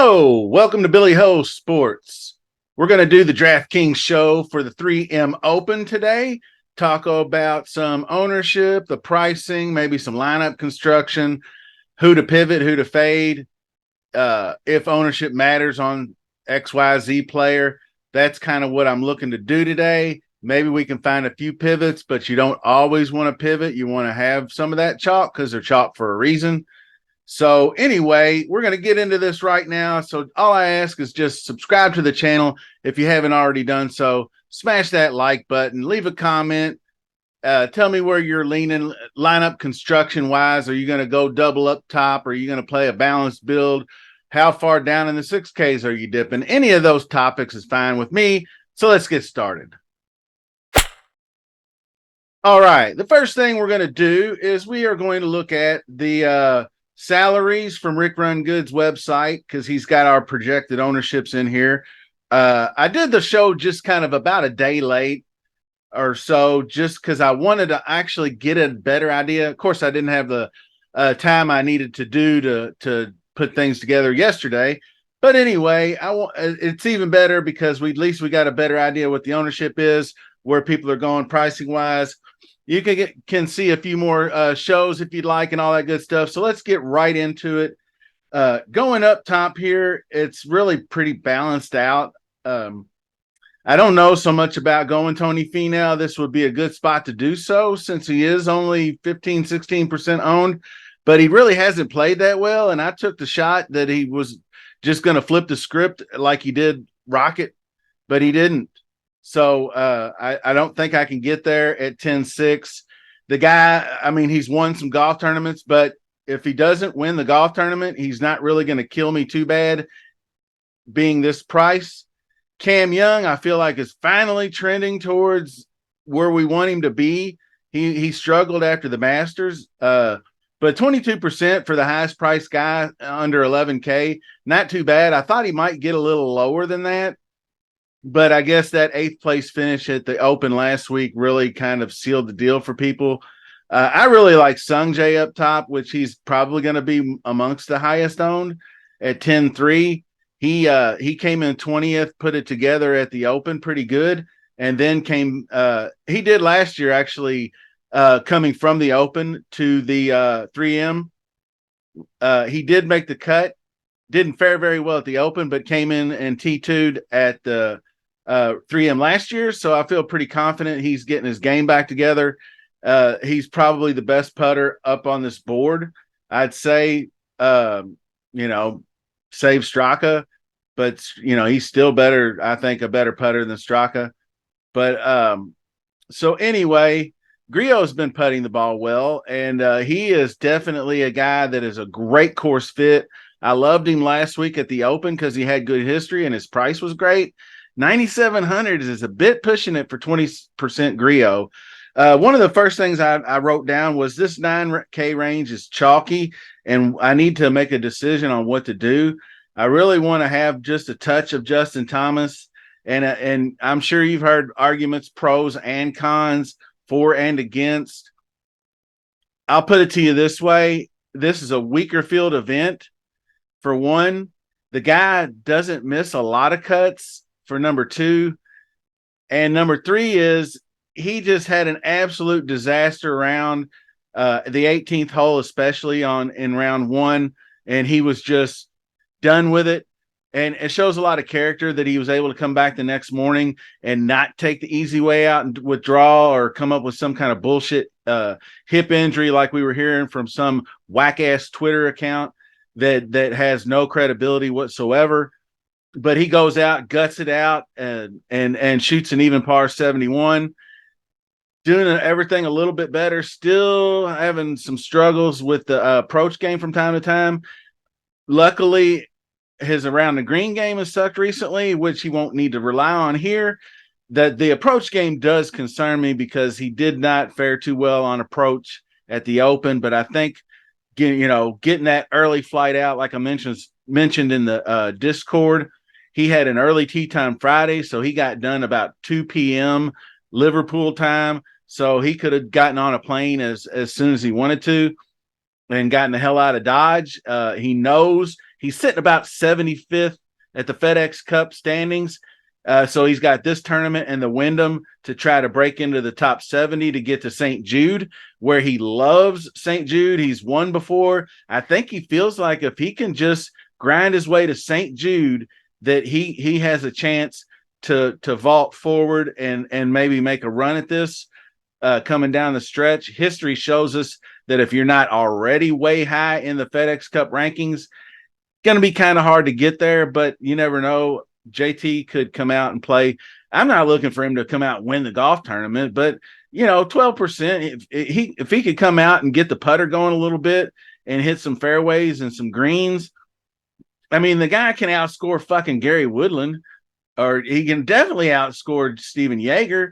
Hello, welcome to Billy Ho Sports. We're going to do the DraftKings show for the 3M Open today. Talk about some ownership, the pricing, maybe some lineup construction, who to pivot, who to fade, if ownership matters on XYZ player. That's kind of what I'm looking to do today. Maybe we can find a few pivots, but you don't always want to pivot. You want to have some of that chalk because they're chalk for a reason. So anyway, we're going to get into this right now. So all I ask is just subscribe to the channel if you haven't already done so. Smash that like button, leave a comment. Tell me where you're leaning lineup construction wise. Are you going to go double up top? Are you going to play a balanced build? How far down in the 6Ks are you dipping? Any of those topics is fine with me. So let's get started. All right. The first thing we're going to do is we are going to look at the salaries from Rick Run Good's website because he's got our projected ownerships in here. I did the show just kind of about a day late or so, just because I wanted to actually get a better idea. Of course, I didn't have the time I needed to do to put things together yesterday. But anyway, it's even better because at least we got a better idea what the ownership is, where people are going pricing wise. You can see a few more shows if you'd like and all that good stuff. So let's get right into it. Going up top here, it's really pretty balanced out. I don't know so much about going Tony Finau. This would be a good spot to do so since he is only 15, 16% owned, but he really hasn't played that well. And I took the shot that he was just going to flip the script like he did Rocket, but he didn't. So I don't think I can get there at 10-6. The guy, I mean, he's won some golf tournaments, but if he doesn't win the golf tournament, he's not really going to kill me too bad being this price. Cam Young, I feel like, is finally trending towards where we want him to be. He struggled after the Masters, but 22% for the highest priced guy under 11K, not too bad. I thought he might get a little lower than that. But I guess that 8th place finish at the Open last week really kind of sealed the deal for people. I really like Sung Jae up top, which he's probably going to be amongst the highest owned at 10-3. He came in 20th, put it together at the Open pretty good, and then he did last year actually coming from the Open to the 3M. He did make the cut, didn't fare very well at the Open, but came in and T2'd at the 3M last year, so I feel pretty confident he's getting his game back together. He's probably the best putter up on this board. I'd say, save Straka, but he's still better. I think a better putter than Straka. But so anyway, Griot's been putting the ball well, and he is definitely a guy that is a great course fit. I loved him last week at the Open because he had good history and his price was great. 9,700 is a bit pushing it for 20% Griot. One of the first things I wrote down was this 9K range is chalky, and I need to make a decision on what to do. I really want to have just a touch of Justin Thomas, and I'm sure you've heard arguments, pros and cons, for and against. I'll put it to you this way. This is a weaker field event. For one, the guy doesn't miss a lot of cuts for number 2. And number 3 is he just had an absolute disaster round, the 18th hole, especially in round 1. And he was just done with it. And it shows a lot of character that he was able to come back the next morning and not take the easy way out and withdraw or come up with some kind of bullshit hip injury like we were hearing from some whack-ass Twitter account that has no credibility whatsoever. But he goes out, guts it out, and shoots an even par 71, doing everything a little bit better, still having some struggles with the approach game from time to time. Luckily, his around the green game has sucked recently, which he won't need to rely on here. That the approach game does concern me because he did not fare too well on approach at the Open, but I think getting that early flight out, like I mentioned in the Discord, he had an early tee time Friday, so he got done about 2 p.m. Liverpool time, so he could have gotten on a plane as soon as he wanted to and gotten the hell out of Dodge. He knows He's sitting about 75th at the FedEx Cup standings. So he's got this tournament and the Wyndham to try to break into the top 70 to get to St. Jude, where he loves St. Jude. He's won before. I think he feels like if he can just grind his way to St. Jude, that he has a chance to vault forward and maybe make a run at this coming down the stretch. History shows us that if you're not already way high in the FedEx Cup rankings, going to be kind of hard to get there, but you never know. JT could come out and play. I'm not looking for him to come out and win the golf tournament, but 12%. If he could come out and get the putter going a little bit and hit some fairways and some greens, I mean, the guy can outscore fucking Gary Woodland, or he can definitely outscore Steven Yeager.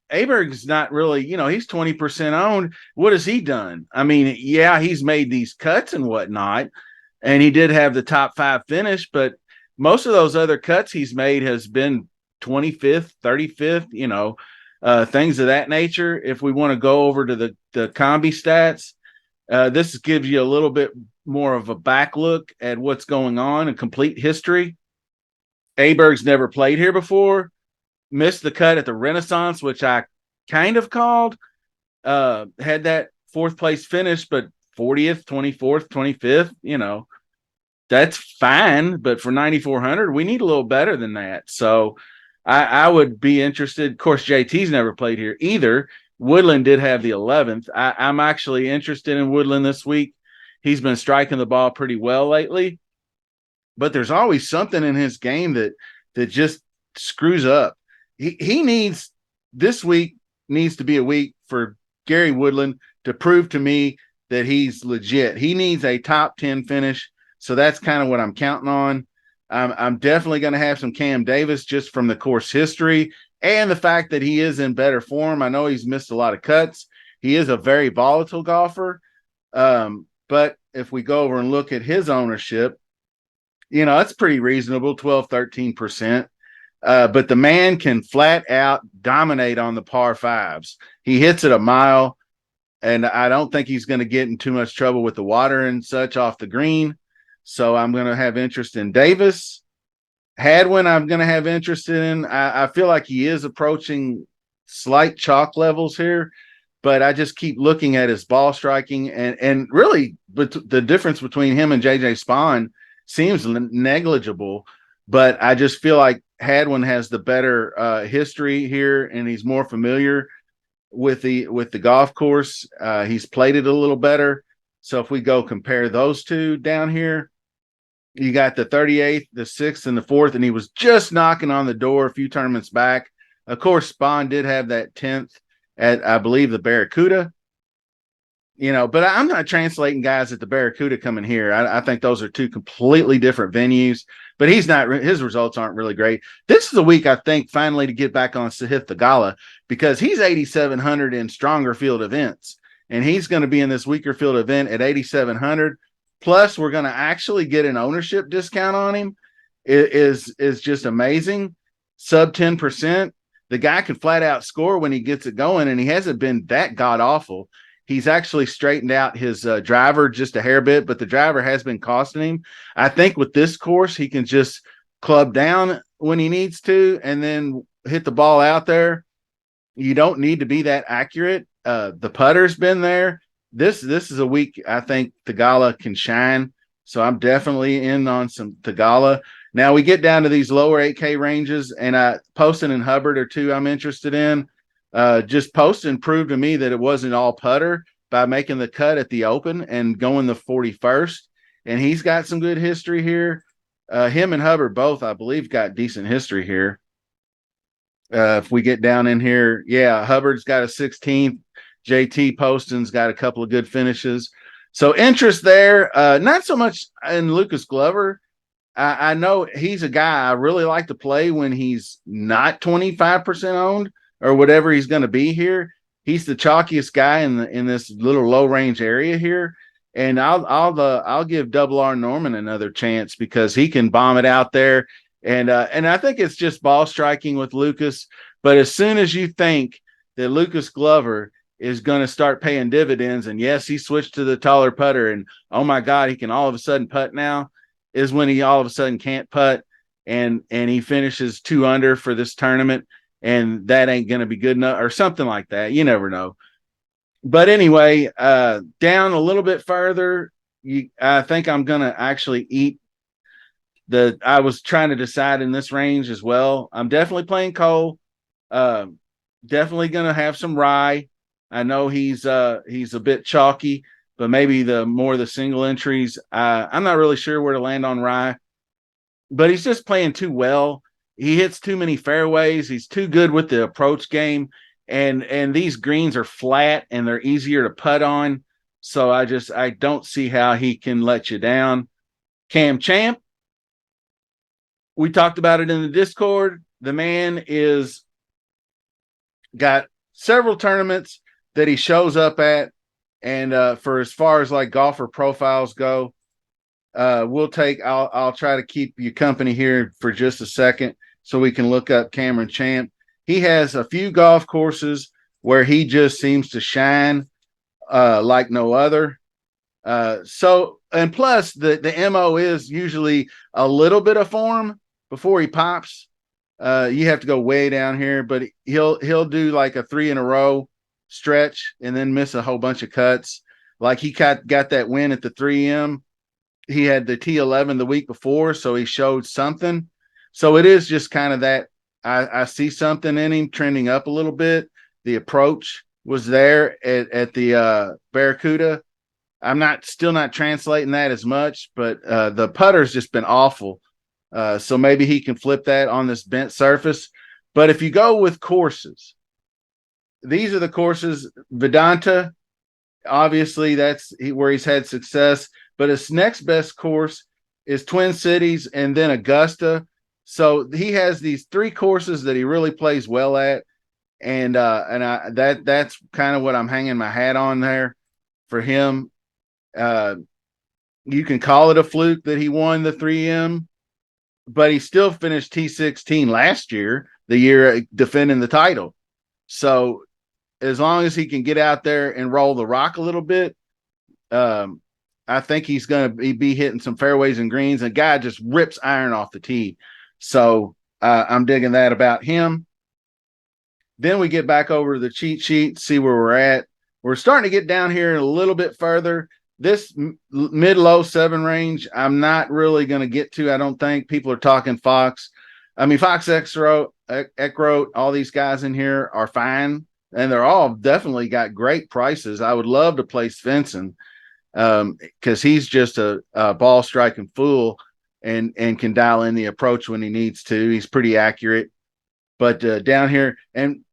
Aberg's not really, he's 20% owned. What has he done? I mean, yeah, he's made these cuts and whatnot, and he did have the top 5 finish, but most of those other cuts he's made has been 25th, 35th, things of that nature. If we want to go over to the combi stats, this gives you a little bit more of a back look at what's going on, a complete history. Aberg's never played here before, missed the cut at the Renaissance, which I kind of called, had that 4th place finish, but 40th, 24th, 25th, that's fine. But for 9,400, we need a little better than that. So I would be interested. Of course, JT's never played here either. Woodland did have the 11th. I'm actually interested in Woodland this week. He's been striking the ball pretty well lately, but there's always something in his game that just screws up. He needs, this week needs to be a week for Gary Woodland to prove to me that he's legit. He needs a top 10 finish. So that's kind of what I'm counting on. I'm definitely going to have some Cam Davis just from the course history and the fact that he is in better form. I know he's missed a lot of cuts. He is a very volatile golfer. But if we go over and look at his ownership, it's pretty reasonable, 12, 13%. But the man can flat out dominate on the par 5s. He hits it a mile, and I don't think he's going to get in too much trouble with the water and such off the green. So I'm going to have interest in Davis. Hadwin, I'm going to have interest in. I feel like he is approaching slight chalk levels here, but I just keep looking at his ball striking, and really, but the difference between him and JJ Spawn seems negligible. But I just feel like Hadwin has the better history here, and he's more familiar with the golf course. He's played it a little better. So if we go compare those two down here, you got the 38th, the 6th, and the 4th, and he was just knocking on the door a few tournaments back. Of course, Spawn did have that 10th at, I believe, the Barracuda. But I'm not translating guys at the Barracuda coming here. I think those are two completely different venues. But he's not. His results aren't really great. This is a week, I think, finally to get back on Sahith Theegala, because he's 8,700 in stronger field events, and he's going to be in this weaker field event at 8,700. Plus, we're going to actually get an ownership discount on him. It is just amazing. Sub 10%. The guy can flat out score when he gets it going, and he hasn't been that god awful. He's actually straightened out his driver just a hair bit, but the driver has been costing him. I think with this course, he can just club down when he needs to and then hit the ball out there. You don't need to be that accurate. The putter's been there. This is a week I think Theegala can shine. So I'm definitely in on some Theegala. Now we get down to these lower 8K ranges, and Poston and Hubbard are two I'm interested in. Just Poston proved to me that it wasn't all putter by making the cut at the Open and going the 41st. And he's got some good history here. Him and Hubbard both, I believe, got decent history here. If we get down in here, yeah, Hubbard's got a 16th. JT Poston's got a couple of good finishes. So interest there. Not so much in Lucas Glover. I know he's a guy I really like to play when he's not 25% owned or whatever he's going to be here. He's the chalkiest guy in this little low range area here. And I'll give Double R Norman another chance because he can bomb it out there. And I think it's just ball striking with Lucas. But as soon as you think that Lucas Glover is going to start paying dividends. And yes, he switched to the taller putter, and oh my God, he can all of a sudden putt now, is when he all of a sudden can't putt, and he finishes 2 under for this tournament, and that ain't going to be good enough or something like that. You never know. But anyway, down a little bit further, I think I'm going to actually eat I was trying to decide in this range as well. I'm definitely playing Cole. Definitely going to have some rye. I know he's a bit chalky, but maybe the single entries. I'm not really sure where to land on rye, but he's just playing too well. He hits too many fairways. He's too good with the approach game, and these greens are flat and they're easier to putt on. So I don't see how he can let you down. Cam Champ, we talked about it in the Discord. The man is got several tournaments that he shows up at, and for as far as like golfer profiles go, I'll try to keep you company here for just a second so we can look up Cameron Champ. He has a few golf courses where he just seems to shine like no other. So, and plus the MO is usually a little bit of form before he pops. You have to go way down here, but he'll do like a 3 in a row stretch and then miss a whole bunch of cuts. Like he got that win at the 3M. He had the T11 the week before, so he showed something. So it is just kind of that I see something in him trending up a little bit. The approach was there at the Barracuda. I'm still not translating that as much, but the putter's just been awful. So maybe he can flip that on this bent surface. But if you go with courses, these are the courses. Vedanta, obviously, that's where he's had success. But his next best course is Twin Cities and then Augusta. So he has these 3 courses that he really plays well at, and that's kind of what I'm hanging my hat on there for him. You can call it a fluke that he won the 3M, but he still finished T16 last year, the year defending the title. So as long as he can get out there and roll the rock a little bit, I think he's going to be hitting some fairways and greens. And guy just rips iron off the tee. So I'm digging that about him. Then we get back over to the cheat sheet, see where we're at. We're starting to get down here a little bit further. This mid-low 7 range, I'm not really going to get to. I don't think people are talking Fox. I mean, Fox Eckroat, all these guys in here are fine, and they're all definitely got great prices. I would love to play Svensson because he's just a ball striking fool and can dial in the approach when he needs to. He's pretty accurate. But down here, and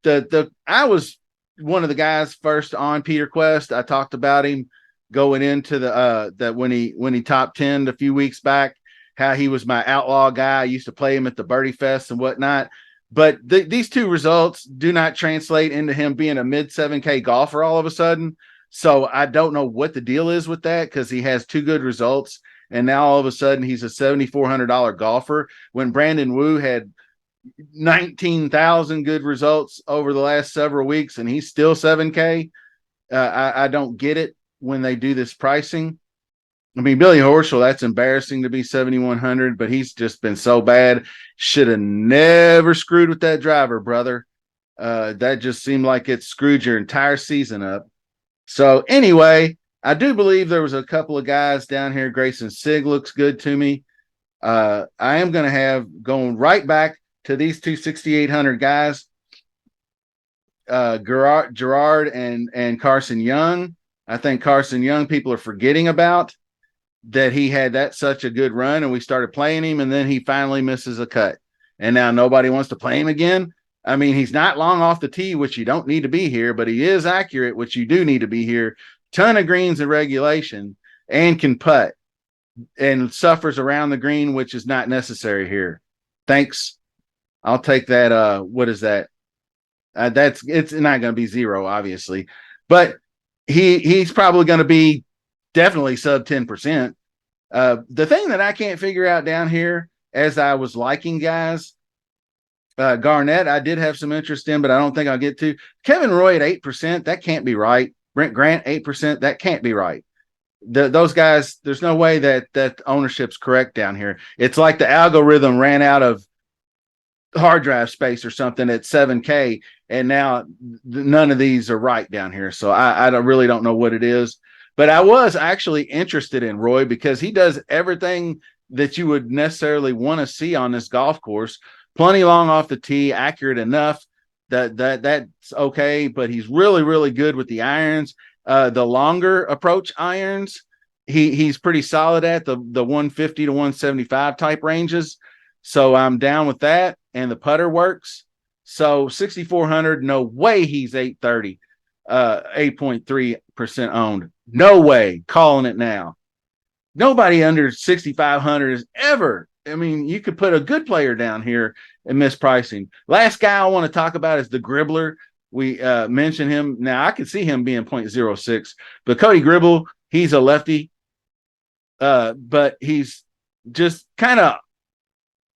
I was one of the guys first on Peter Quest. I talked about him going into that when he top 10 a few weeks back, how he was my outlaw guy. I used to play him at the Birdie Fest and whatnot. But these 2 results do not translate into him being a mid 7K golfer all of a sudden. So I don't know what the deal is with that, because he has 2 good results, and now all of a sudden he's a $7,400 golfer when Brandon Wu had 19,000 good results over the last several weeks, and he's still 7K. I don't get it when they do this pricing. I mean, Billy Horschel, that's embarrassing to be 7,100, but he's just been so bad. Should have never screwed with that driver, brother. That just seemed like it screwed your entire season up. So anyway, I do believe there was a couple of guys down here. Grayson Sig looks good to me. I am going to have going right back to these 2 6,800 guys, Gerard and Carson Young. I think Carson Young, people are forgetting about that he had such a good run, and we started playing him, and then he finally misses a cut, and now nobody wants to play him again. I mean, he's not long off the tee, which you don't need to be here, but he is accurate, which you do need to be here. Ton of greens in regulation, and can putt, and suffers around the green, which is not necessary here. Thanks. I'll take that. What is that? It's not going to be 0, obviously, but he's probably going to be definitely sub 10%. The thing that I can't figure out down here, as I was liking guys, Garnett, I did have some interest in, but I don't think I'll get to. Kevin Roy at 8%, that can't be right. Brent Grant 8%, that can't be right. Those guys, there's no way that ownership's correct down here. It's like the algorithm ran out of hard drive space or something at 7K, and now none of these are right down here. So I really don't know what it is. But I was actually interested in Roy because he does everything that you would necessarily want to see on this golf course. Plenty long off the tee, accurate enough that's okay. But he's really good with the irons. The longer approach irons, he's pretty solid at the 150 to 175 type ranges. So I'm down with that, and the putter works. So 6,400, no way he's 830, 8.3% owned. No way. Calling it now. Nobody under 6,500 is ever. I mean, you could put a good player down here and miss pricing. Last guy I want to talk about is the Gribbler. We mentioned him. Now, I could see him being 0.06, but Cody Gribble, he's a lefty, but he's just kind of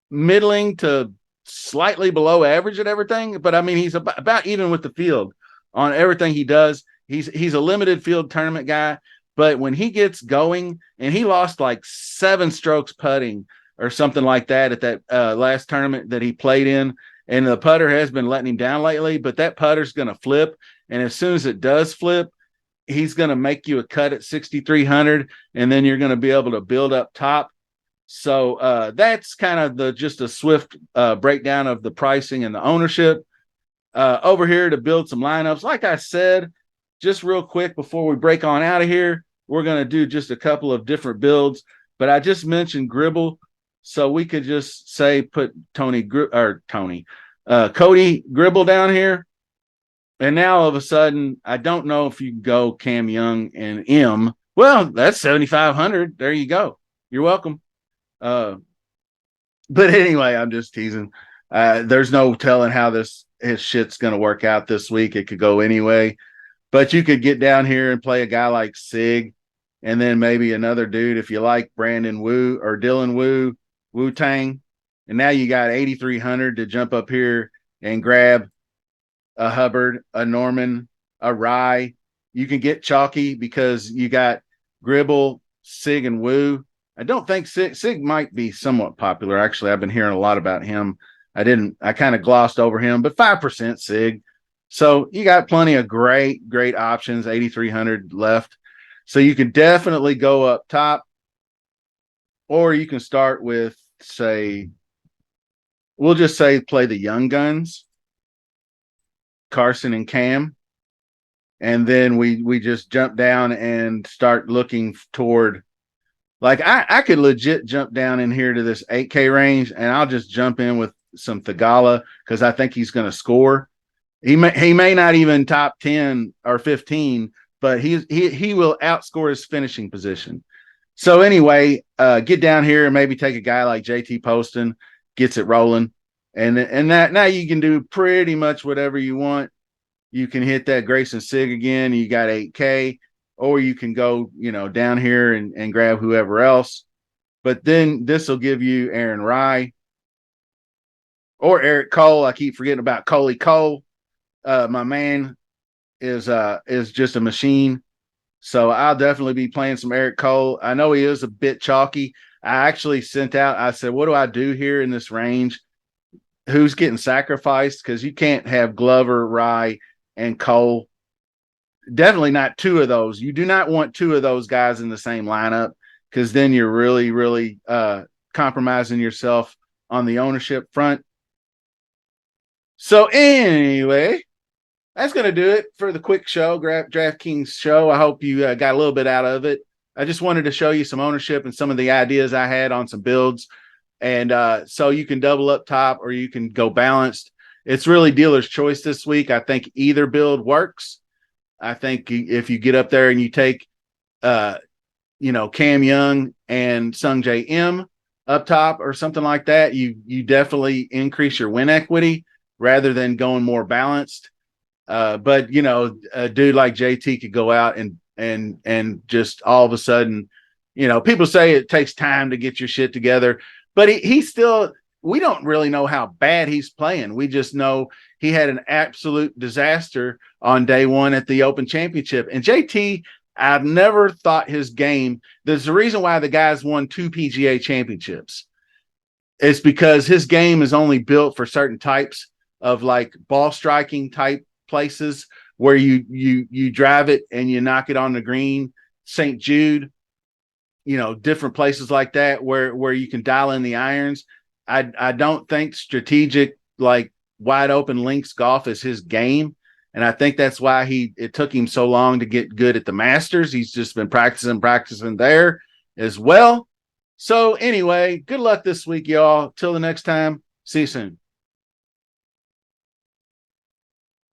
middling to slightly below average at everything. But I mean, he's about even with the field on everything he does. He's a limited field tournament guy, but when he gets going, and he lost like 7 strokes putting or something like that at that last tournament that he played in, and the putter has been letting him down lately, but that putter's going to flip. And as soon as it does flip, he's going to make you a cut at 6,300, and then you're going to be able to build up top. So that's kind of just a swift breakdown of the pricing and the ownership. Over here to build some lineups. Like I said, just real quick before we break on out of here, we're going to do just a couple of different builds. But I just mentioned Gribble, so we could just say put Cody Gribble down here. And now all of a sudden, I don't know if you can go Cam Young and M. Well, that's 7,500. There you go. You're welcome. But anyway, I'm just teasing. There's no telling how his shit's going to work out this week. It could go anyway. But you could get down here and play a guy like Sig, and then maybe another dude if you like Brandon Wu or Dylan Wu Tang. And now you got 8,300 to jump up here and grab a Hubbard, a Norman, a Rye. You can get chalky because you got Gribble, Sig, and Wu. I don't think Sig might be somewhat popular. Actually, I've been hearing a lot about him. I kind of glossed over him, but 5% Sig. So you got plenty of great options, 8,300 left. So you can definitely go up top, or you can start with, say, we'll just say play the young guns, Carson and Cam. And then we just jump down and start looking toward, like I could legit jump down in here to this 8K range, and I'll just jump in with some Thagala because I think he's going to score. He may not even top 10 or 15, but he will outscore his finishing position. So anyway, get down here and maybe take a guy like JT Poston, gets it rolling, and that now you can do pretty much whatever you want. You can hit that Grayson Sig again. You got 8K, or you can go down here and grab whoever else. But then this will give you Aaron Rye or Eric Cole. I keep forgetting about Coley Cole. My man is just a machine. So I'll definitely be playing some Eric Cole. I know he is a bit chalky. I actually I said, what do I do here in this range? Who's getting sacrificed? Because you can't have Glover, Rye, and Cole. Definitely not 2 of those. You do not want 2 of those guys in the same lineup, because then you're really compromising yourself on the ownership front. So anyway, that's going to do it for the quick show, DraftKings show. I hope you got a little bit out of it. I just wanted to show you some ownership and some of the ideas I had on some builds. And so you can double up top or you can go balanced. It's really dealer's choice this week. I think either build works. I think if you get up there and you take, Cam Young and Sung J M up top or something like that, you definitely increase your win equity rather than going more balanced. But a dude like JT could go out and just all of a sudden, people say it takes time to get your shit together, but he still, we don't really know how bad he's playing. We just know he had an absolute disaster on day one at the Open Championship. And JT, I've never thought his game. There's a reason why the guy's won 2 PGA championships. It's because his game is only built for certain types of like ball striking type places where you drive it and you knock it on the green. St. Jude, different places like that where you can dial in the irons. I don't think strategic, like wide open links golf is his game. And I think that's why it took him so long to get good at the Masters. He's just been practicing there as well. So anyway, good luck this week, y'all. Till the next time, see you soon.